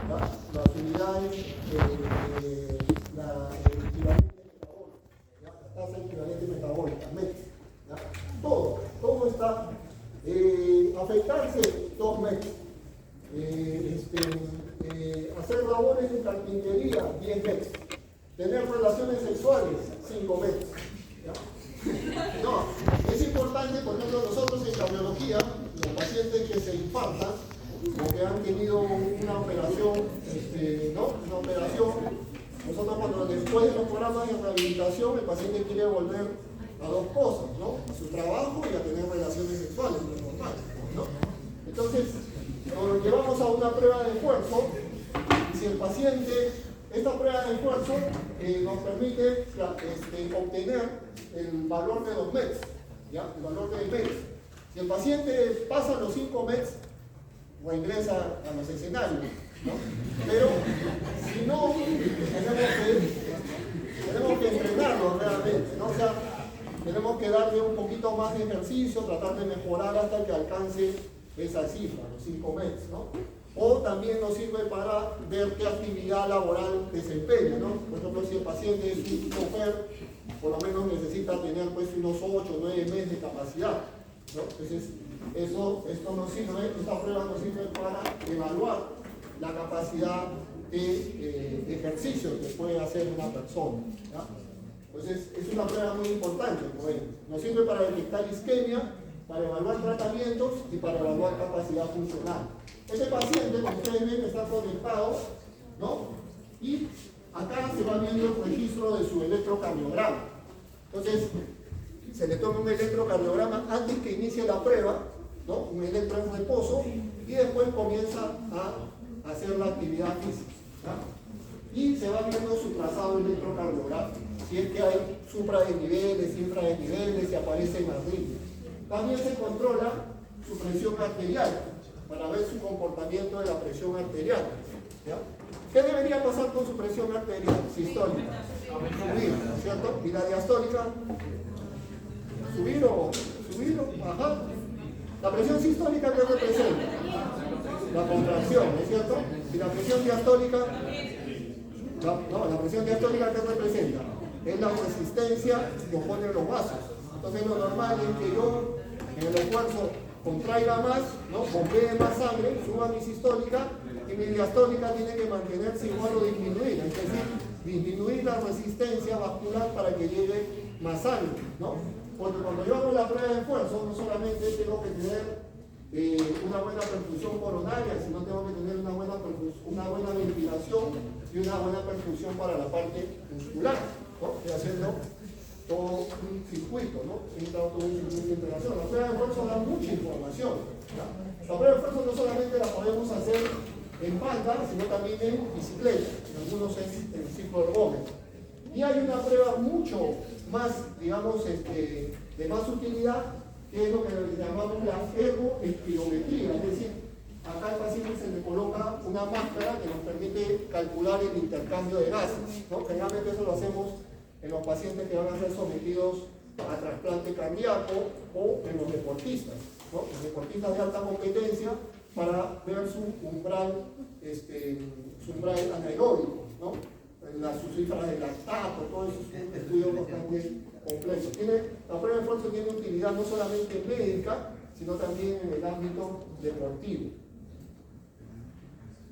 las unidades, la equivalente metabólica, la tasa equivalente metabólica, MET. Todo está afeitarse 2 MET. Hacer labores de carpintería 10 MET. Tener relaciones sexuales 5 MET. No, es importante, por ejemplo, nosotros en cardiología, los pacientes que se infartan o que han tenido una operación, una operación, nosotros cuando después de los programas de rehabilitación el paciente quiere volver a 2 cosas, ¿no? A su trabajo y a tener relaciones sexuales, lo normal, ¿no? Entonces, lo llevamos a una prueba de esfuerzo y si el paciente, esta prueba de esfuerzo nos permite obtener el valor de los METs, ¿ya? El valor de METs. Si el paciente pasa los 5 METs, regresa a los escenarios, ¿no? Pero si no, tenemos que entrenarlo realmente, ¿no? O sea, tenemos que darle un poquito más de ejercicio, tratar de mejorar hasta que alcance esa cifra, los 5 METs, ¿no? O también nos sirve para ver qué actividad laboral desempeña, ¿no? Por ejemplo, si el paciente es un chofer, por lo menos necesita tener pues unos 8 o 9 meses de capacidad, ¿no? Entonces, esto nos sirve, esta prueba nos sirve para evaluar la capacidad de ejercicio que puede hacer una persona, ¿ya? Entonces, es una prueba muy importante, nos sirve para detectar isquemia, para evaluar tratamientos y para evaluar capacidad funcional. Este paciente, como ustedes ven, está conectado, ¿no? Y acá se va viendo el registro de su electrocardiograma. Entonces, se le toma un electrocardiograma antes que inicie la prueba, ¿no? Un electro en reposo, y después comienza a hacer la actividad física, ¿ya? Y se va viendo su trazado electrocardiográfico, si es que hay supradesniveles, infradesniveles, si aparecen arritmias. También se controla su presión arterial, para ver su comportamiento de la presión arterial, ¿ya? ¿Qué debería pasar con su presión arterial sistólica? Subir, ¿no es cierto? ¿Y la diastólica? ¿Subir o bajar? ¿La presión sistólica qué representa? La contracción, ¿no es cierto? ¿Y la presión diastólica? No, la presión diastólica ¿qué representa? Es la resistencia que oponen los vasos. Entonces lo normal es que yo en el esfuerzo contraiga más, ¿no? Bombee más sangre, suba mi sistólica y mi diastólica tiene que mantenerse igual o disminuir, es decir, disminuir la resistencia vascular para que llegue más sangre, ¿no? Porque cuando yo hago la prueba de esfuerzo, no solamente tengo que tener una buena perfusión coronaria, sino tengo que tener una buena ventilación y una buena perfusión para la parte muscular, ¿no? Estoy haciendo todo un circuito, ¿no? Todo un circuito de integración. La prueba de esfuerzo da mucha información, ¿ya? La prueba de esfuerzo no solamente la podemos hacer en banda, sino también en bicicleta, en algunos en ciclo ergómetro. Y hay una prueba mucho más, digamos, de más utilidad, que es lo que llamamos la ergoespirometría, es decir, acá al paciente se le coloca una máscara que nos permite calcular el intercambio de gases, ¿no? Generalmente eso lo hacemos en los pacientes que van a ser sometidos a trasplante cardíaco o en los deportistas, ¿no? Los deportistas de alta competencia para ver su umbral anaeróbico, ¿no? Sus cifras de lactato, todo eso es un estudio bastante complejo. La prueba de esfuerzo tiene utilidad no solamente médica, sino también en el ámbito deportivo.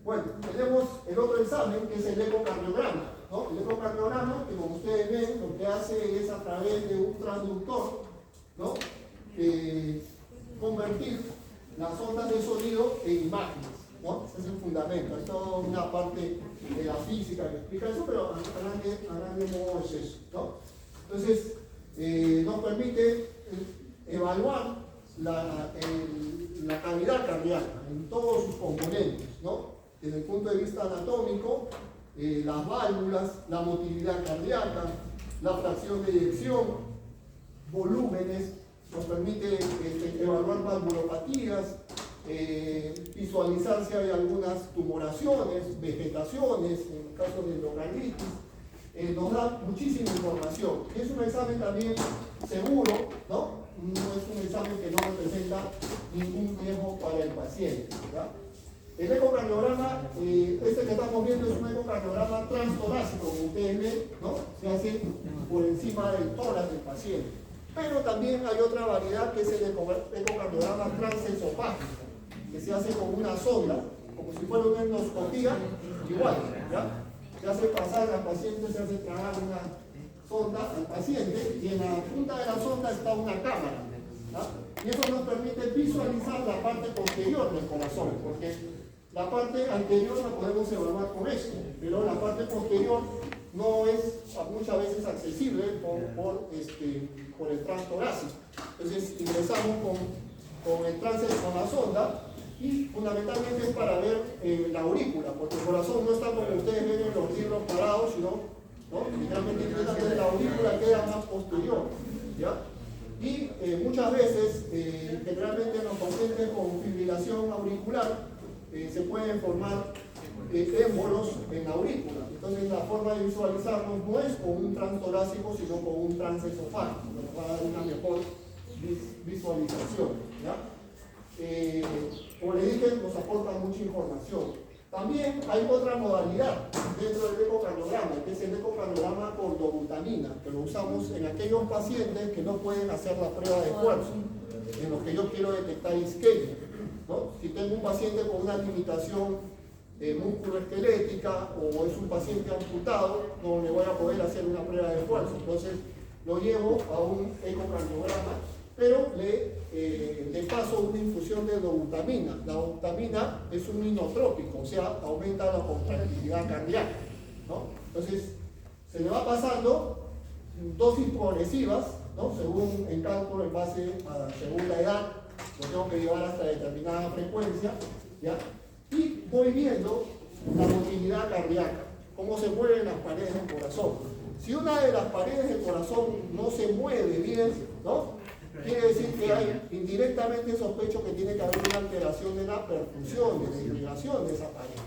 Bueno, tenemos el otro examen que es el ecocardiograma, ¿no? El ecocardiograma, que como ustedes ven, lo que hace es a través de un transductor, ¿no? Convertir las ondas de sonido en imágenes, ¿no? Ese es el fundamento. Hay toda una parte de la física que explica eso, pero a grande modo es eso, ¿no? Entonces, nos permite evaluar la cavidad cardíaca en todos sus componentes, ¿no? Desde el punto de vista anatómico, las válvulas, la motilidad cardíaca, la fracción de eyección, volúmenes, nos permite evaluar valvulopatías, visualizar si hay algunas tumoraciones, vegetaciones, en el caso de endocarditis, nos da muchísima información. Es un examen también seguro, ¿no? No es un examen que no representa ningún riesgo para el paciente, ¿verdad? El ecocardiograma este que estamos viendo es un ecocardiograma transtorácico, como ustedes ven, ¿no? Se hace por encima del tórax del paciente. Pero también hay otra variedad que es el ecocardiograma transesofágico, que se hace con una sonda, como si fuera una endoscopía, igual, ¿ya? Se hace pasar al paciente, se hace tragar una sonda al paciente y en la punta de la sonda está una cámara, ¿ya? Y eso nos permite visualizar la parte posterior del corazón, porque la parte anterior la podemos evaluar con esto, pero la parte posterior no es muchas veces accesible por el transtorácico. Entonces ingresamos con la sonda y fundamentalmente es para ver la aurícula, porque el corazón no está como ustedes ven en los libros parados, sino literalmente la aurícula queda más posterior, ¿ya? Y muchas veces, generalmente en los pacientes con fibrilación auricular, se pueden formar émbolos en la aurícula. Entonces la forma de visualizarlos no es con un transtorácico, sino con un transesofágico, que nos va a dar una mejor visualización, ¿ya? Como les dije, nos aporta mucha información. También hay otra modalidad dentro del ecocardiograma, que es el ecocardiograma con dobutamina, que lo usamos en aquellos pacientes que no pueden hacer la prueba de esfuerzo, en los que yo quiero detectar isquemia, ¿no? Si tengo un paciente con una limitación musculoesquelética o es un paciente amputado, no le voy a poder hacer una prueba de esfuerzo. Entonces lo llevo a un ecocardiograma, pero le paso una infusión de dobutamina. La dobutamina es un inotrópico, o sea, aumenta la contractilidad cardíaca, ¿no? Entonces se le va pasando dosis progresivas, ¿no? Según el cálculo en base según la edad, lo tengo que llevar hasta determinada frecuencia, ¿ya? Y voy viendo la motilidad cardíaca, cómo se mueven las paredes del corazón. Si una de las paredes del corazón no se mueve bien, ¿no? Quiere decir que hay, indirectamente sospecho que tiene que haber una alteración de la perfusión, de la irrigación de esa pared.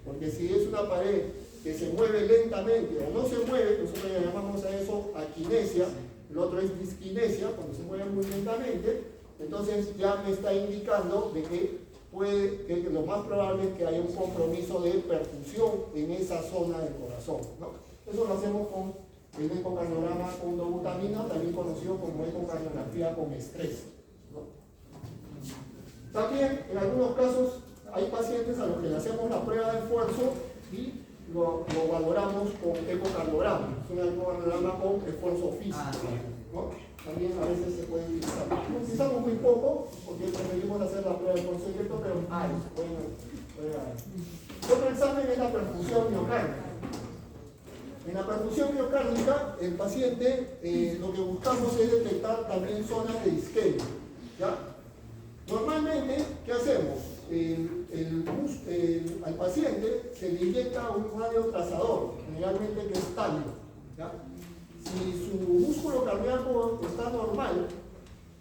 Porque si es una pared que se mueve lentamente o no se mueve, nosotros le llamamos a eso aquinesia, el otro es disquinesia, cuando se mueve muy lentamente, entonces ya me está indicando de que lo más probable es que haya un compromiso de perfusión en esa zona del corazón, ¿no? Eso lo hacemos con el ecocardiograma con dobutamina, también conocido como ecocardiografía con estrés, ¿no? También en algunos casos hay pacientes a los que le hacemos la prueba de esfuerzo y lo valoramos con ecocardiograma. Es un ecocardiograma con esfuerzo físico, ¿no? También a veces se puede utilizar. Lo utilizamos muy poco porque preferimos hacer la prueba de esfuerzo directo, pero puede haber. Otro examen es la perfusión miocárdica. En la perfusión miocárdica, el paciente, lo que buscamos es detectar también zonas de isquemia, ¿ya? Normalmente, ¿qué hacemos? Al paciente se le inyecta un radiotrazador, generalmente que es talio, ¿ya? Si su músculo cardíaco está normal,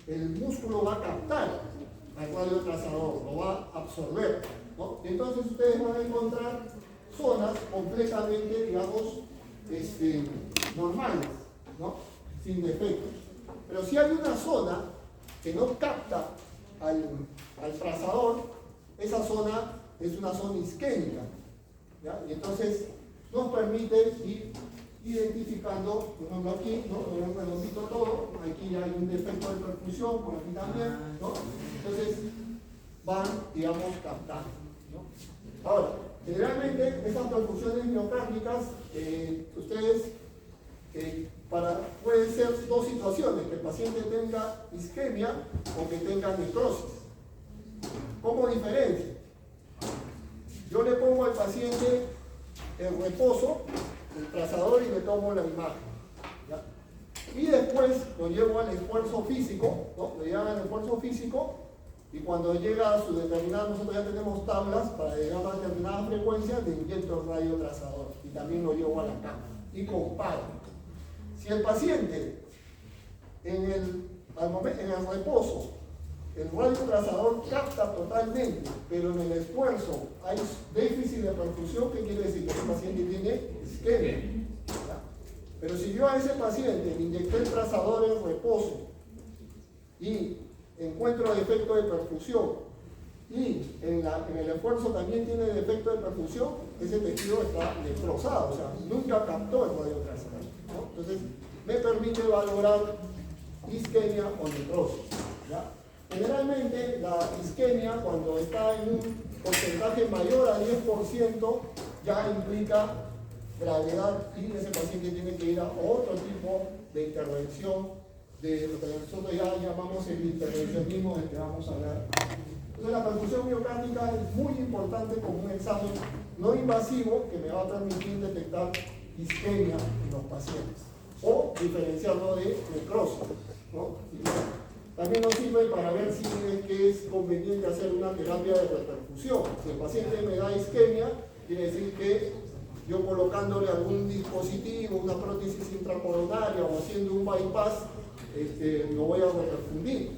el músculo va a captar al radiotrazador, lo va a absorber, ¿no? Entonces ustedes van a encontrar zonas completamente, digamos, normales, ¿no? Sin defectos. Pero si hay una zona que no capta al trazador, esa zona es una zona isquémica, ¿ya? Y entonces nos permite ir identificando, por ejemplo aquí, ¿no? Es redondito todo, aquí hay un defecto de perfusión, por aquí también, ¿no? Entonces van, digamos, captando, ¿no? Ahora, generalmente estas perfusiones miocárdicas, ustedes, pueden ser dos situaciones, que el paciente tenga isquemia o que tenga necrosis. ¿Cómo diferencia? Yo le pongo al paciente el reposo, el trazador y le tomo la imagen, ¿ya? Y después lo llevo al esfuerzo físico, ¿no? Lo llevan al esfuerzo físico y cuando llega a su determinada, nosotros ya tenemos tablas para llegar a determinada frecuencia, le inyecto el radiotrazador y también lo llevo a la cama y comparo. Si el paciente en el reposo, el radiotrazador capta totalmente, pero en el esfuerzo hay déficit de perfusión, ¿qué quiere decir? Que ese paciente tiene isquemia. Pero si yo a ese paciente le inyecté el trazador en reposo y encuentro defecto de perfusión y en el esfuerzo también tiene defecto de perfusión, ese tejido está destrozado, o sea, nunca captó el radiotransfer, ¿no? Entonces, me permite valorar isquemia o necrosis, ¿ya? Generalmente, la isquemia, cuando está en un porcentaje mayor a 10%, ya implica gravedad y ese paciente tiene que ir a otro tipo de intervención, de lo que nosotros ya llamamos el intervencionismo del que vamos a hablar. Entonces, la perfusión miocárdica es muy importante como un examen no invasivo que me va a permitir detectar isquemia en los pacientes o diferenciarlo de necrosis, ¿no? También nos sirve para ver si es que es conveniente hacer una terapia de reperfusión. Si el paciente me da isquemia, quiere decir que yo colocándole algún dispositivo, una prótesis intracoronaria o haciendo un bypass, lo voy a reperfundir.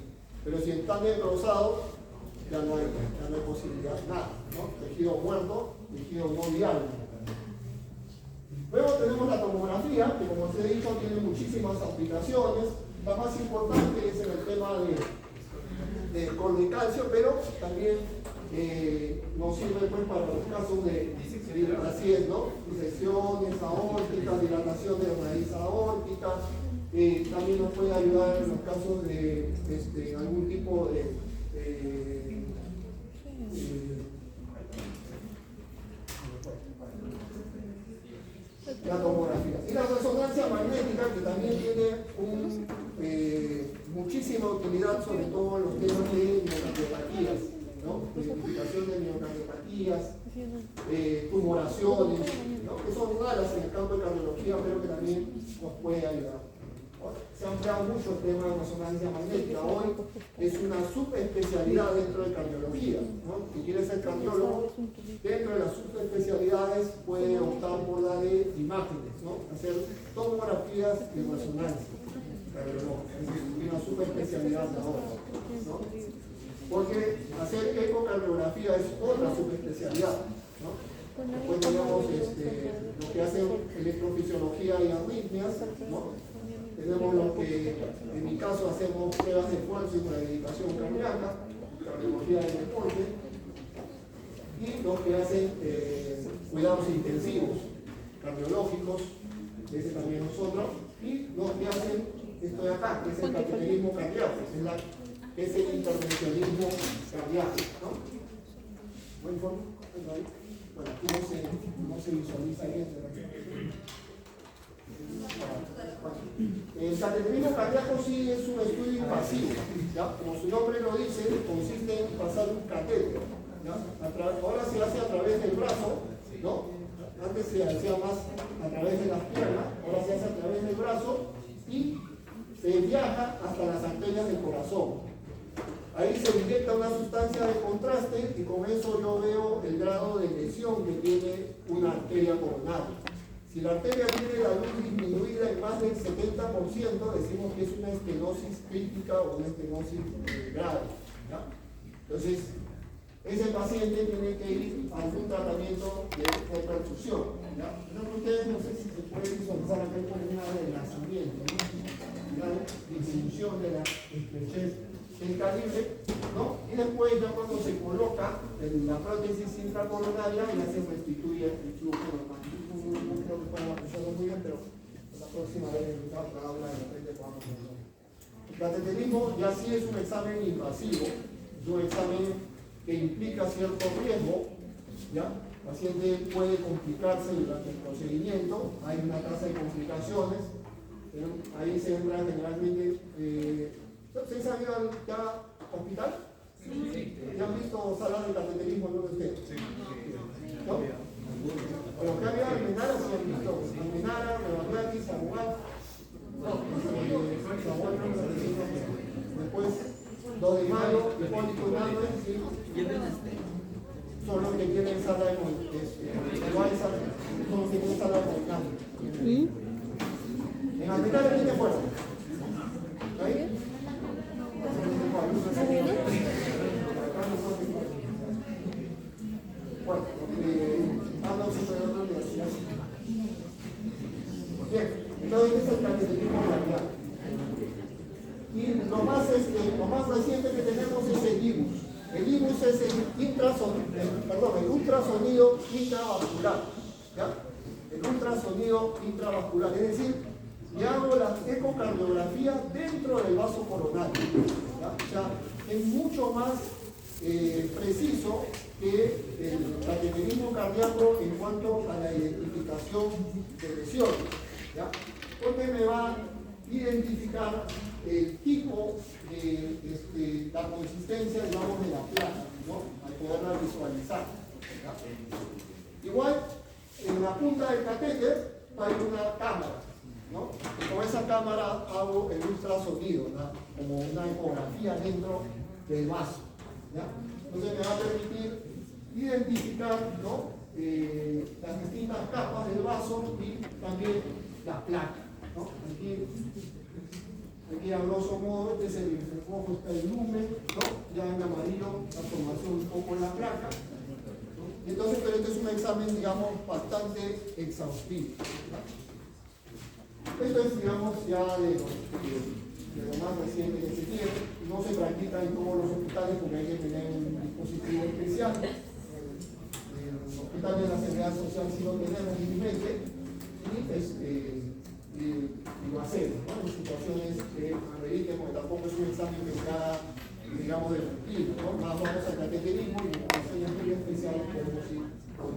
Pero si está necrosado, ya no hay posibilidad, nada, ¿no? Tejido muerto, tejido no viable. Luego tenemos la tomografía, que como os he dicho tiene muchísimas aplicaciones. La más importante es en el tema de cordicalcio, pero también nos sirve pues para los casos de así es, ¿no? Disecciones aórticas, dilatación de raíz aórtica. También nos puede ayudar en los casos de algún tipo de la tomografía. Y la resonancia magnética, que también tiene muchísima utilidad, sobre todo en los temas de miocardiopatías, ¿no? Identificación de miocardiopatías, tumoraciones, ¿no? Que son raras en el campo de cardiología, pero que también nos puede ayudar. Se ha empleado mucho el tema de resonancia magnética. Hoy es una subespecialidad dentro de cardiología, ¿no? Si quiere ser cardiólogo, dentro de las subespecialidades puede optar por la de imágenes, ¿no? Hacer tomografías y resonancia cardiológica. Es una subespecialidad ahora, ¿no? Porque hacer ecocardiografía es otra subespecialidad, ¿no? Después tenemos lo que hacen electrofisiología y arritmias, ¿no? Tenemos lo que, en mi caso, hacemos pruebas de esfuerzo y rehabilitación cardíaca, cardiología de deporte, y los que hacen cuidados intensivos, cardiológicos, ese también nosotros, y los que hacen esto de acá, que es el cateterismo cardíaco, que es el intervencionismo cardíaco, ¿no? ¿Buen informe? Bueno, aquí no se visualiza bien, ¿verdad? El cateterismo cardíaco sí es un estudio invasivo, ¿ya? Como su nombre lo dice, consiste en pasar un catéter, ¿ya? Ahora se hace a través del brazo, ¿no? Antes se hacía más a través de las piernas, ahora se hace a través del brazo y se viaja hasta las arterias del corazón. Ahí se inyecta una sustancia de contraste y con eso yo veo el grado de lesión que tiene una arteria coronaria. Si la arteria tiene la luz disminuida en más del 70%, decimos que es una estenosis crítica o una estenosis grave, ¿ya? Entonces, ese paciente tiene que ir a un tratamiento de reperfusión, ¿ya? Pero ustedes no sé si se puede visualizar acá el problema del lanzamiento, ¿no? La disminución de la estrechez del calibre, ¿no? Y después ya cuando se coloca la prótesis intracoronaria ya se restituye el flujo normal. No creo que puedan apreciarlo muy bien, pero la próxima vez en otra aula de repente podamos verlo. El cateterismo ya sí es un examen invasivo, es un examen que implica cierto riesgo, ¿ya? El paciente puede complicarse durante el procedimiento, hay una tasa de complicaciones, ahí se entra generalmente. ¿Ustedes han ido ya al hospital? Sí. ¿Ya han visto salas de cateterismo en de ustedes? Sí. ¿No? Bueno, ¿qué había en Menara? Sí han visto. En Menara, Nueva York, Samuel. Después, 2 de mayo, Hipólito Hernández, ¿sí? Son los que tienen sala de movimiento. Son los que tienen sala de movimiento. En Almenara viene fuera. ¿Ahí? Bien, entonces es el cateterismo cardíaco. Y lo más reciente que tenemos es el IBUS. El IBUS es el ultrasonido intravascular. ¿Ya? El ultrasonido intravascular, es decir, le hago la ecocardiografía dentro del vaso coronario. ¿Ya? O sea, es mucho más preciso que el cateterismo cardíaco en cuanto a la identificación de lesiones. ¿Ya? Porque me va a identificar el tipo de la consistencia, digamos, de la placa, ¿no? Al poderla visualizar. ¿Ya? Igual, en la punta del catéter hay una cámara, ¿no? Y con esa cámara hago el ultrasonido, ¿no? Como una ecografía dentro del vaso. ¿Ya? Entonces me va a permitir identificar, ¿no? Las distintas capas del vaso y también la placa, ¿no? Aquí a grosso modo, este es el rojo, está el lumen, ¿no? Ya en amarillo la formación un poco en la placa, ¿no? Y entonces, pero este es un examen, digamos, bastante exhaustivo, ¿no? Esto es, digamos, ya de lo más reciente que se tiene. No se practica en todos los hospitales porque hay que tener un dispositivo especial. En los hospitales de la Seguridad Social sí lo tenemos felizmente, y lo hacemos, ¿no? En situaciones que ameriten, porque tampoco es un examen que se haga, digamos, de rutina, ¿no? Más vamos al cateterismo y en situaciones muy especiales podemos ir con